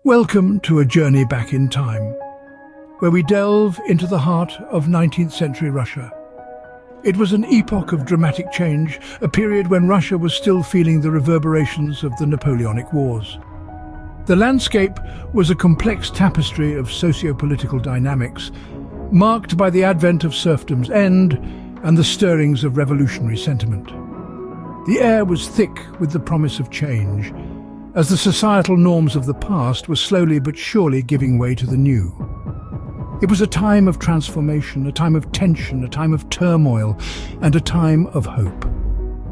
Welcome to a journey back in time, where we delve into the heart of 19th century Russia. It was an epoch of dramatic change, a period when Russia was still feeling the reverberations of the Napoleonic Wars. The landscape was a complex tapestry of socio-political dynamics, marked by the advent of serfdom's end and the stirrings of revolutionary sentiment. The air was thick with the promise of change, as the societal norms of the past were slowly but surely giving way to the new. It was a time of transformation, a time of tension, a time of turmoil, and a time of hope.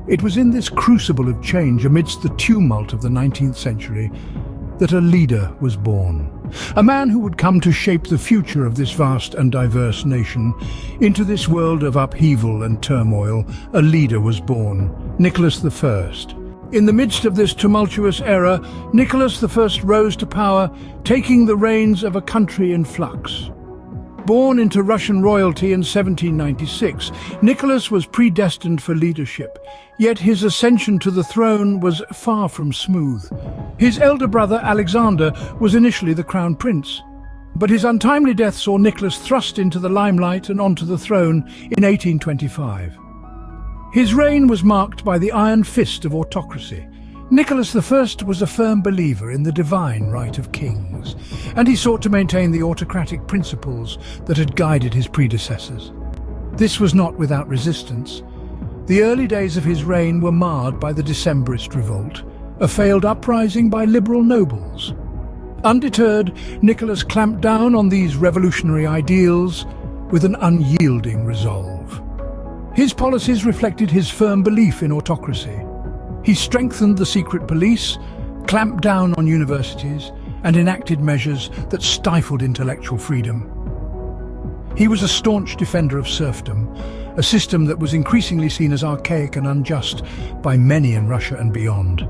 It was in this crucible of change, amidst the tumult of the 19th century, that a leader was born. A man who would come to shape the future of this vast and diverse nation. Into this world of upheaval and turmoil, a leader was born, Nicolas I. In the midst of this tumultuous era, Nicolas I rose to power, taking the reins of a country in flux. Born into Russian royalty in 1796, Nicholas was predestined for leadership, yet his ascension to the throne was far from smooth. His elder brother Alexander was initially the crown prince, but his untimely death saw Nicholas thrust into the limelight and onto the throne in 1825. His reign was marked by the iron fist of autocracy. Nicholas I was a firm believer in the divine right of kings, and he sought to maintain the autocratic principles that had guided his predecessors. This was not without resistance. The early days of his reign were marred by the Decemberist revolt, a failed uprising by liberal nobles. Undeterred, Nicholas clamped down on these revolutionary ideals with an unyielding resolve. His policies reflected his firm belief in autocracy. He strengthened the secret police, clamped down on universities, and enacted measures that stifled intellectual freedom. He was a staunch defender of serfdom, a system that was increasingly seen as archaic and unjust by many in Russia and beyond.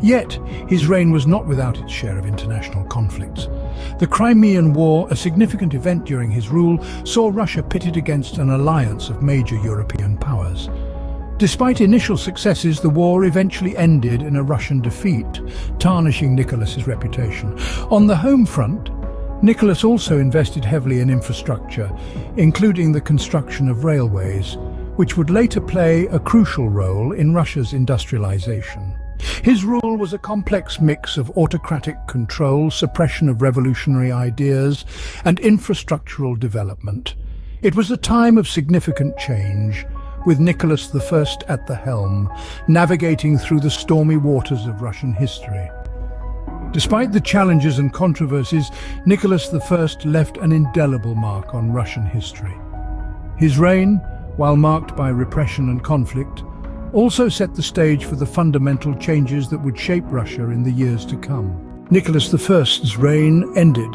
Yet, his reign was not without its share of international conflicts. The Crimean War, a significant event during his rule, saw Russia pitted against an alliance of major European powers. Despite initial successes, the war eventually ended in a Russian defeat, tarnishing Nicholas's reputation. On the home front, Nicholas also invested heavily in infrastructure, including the construction of railways, which would later play a crucial role in Russia's industrialization. His rule was a complex mix of autocratic control, suppression of revolutionary ideas, and infrastructural development. It was a time of significant change, with Nicholas I at the helm, navigating through the stormy waters of Russian history. Despite the challenges and controversies, Nicholas I left an indelible mark on Russian history. His reign, while marked by repression and conflict, also set the stage for the fundamental changes that would shape Russia in the years to come. Nicholas I's reign ended,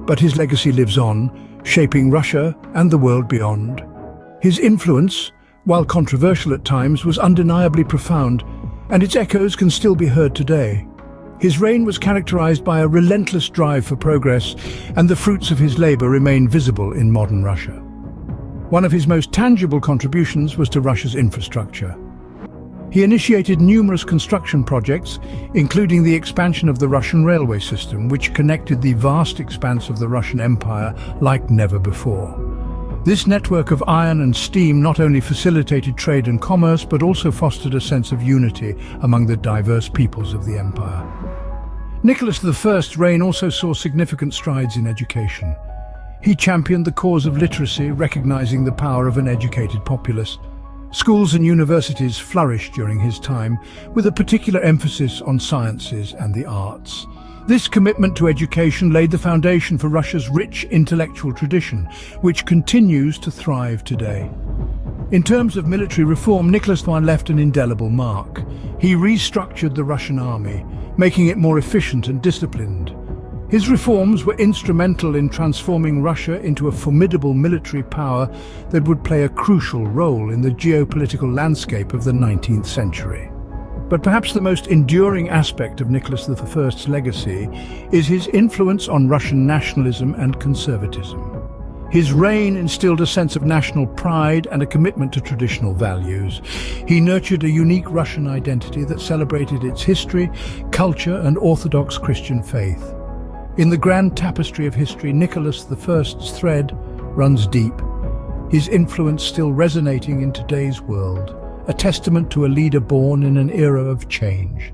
but his legacy lives on, shaping Russia and the world beyond. His influence, while controversial at times, was undeniably profound, and its echoes can still be heard today. His reign was characterized by a relentless drive for progress, and the fruits of his labor remain visible in modern Russia. One of his most tangible contributions was to Russia's infrastructure. He initiated numerous construction projects, including the expansion of the Russian railway system, which connected the vast expanse of the Russian Empire like never before. This network of iron and steam not only facilitated trade and commerce, but also fostered a sense of unity among the diverse peoples of the empire. Nicholas I's reign also saw significant strides in education. He championed the cause of literacy, recognizing the power of an educated populace. Schools and universities flourished during his time, with a particular emphasis on sciences and the arts. This commitment to education laid the foundation for Russia's rich intellectual tradition, which continues to thrive today. In terms of military reform, Nicholas I left an indelible mark. He restructured the Russian army, making it more efficient and disciplined. His reforms were instrumental in transforming Russia into a formidable military power that would play a crucial role in the geopolitical landscape of the 19th century. But perhaps the most enduring aspect of Nicholas I's legacy is his influence on Russian nationalism and conservatism. His reign instilled a sense of national pride and a commitment to traditional values. He nurtured a unique Russian identity that celebrated its history, culture, and Orthodox Christian faith. In the grand tapestry of history, Nicholas I's thread runs deep, his influence still resonating in today's world, a testament to a leader born in an era of change.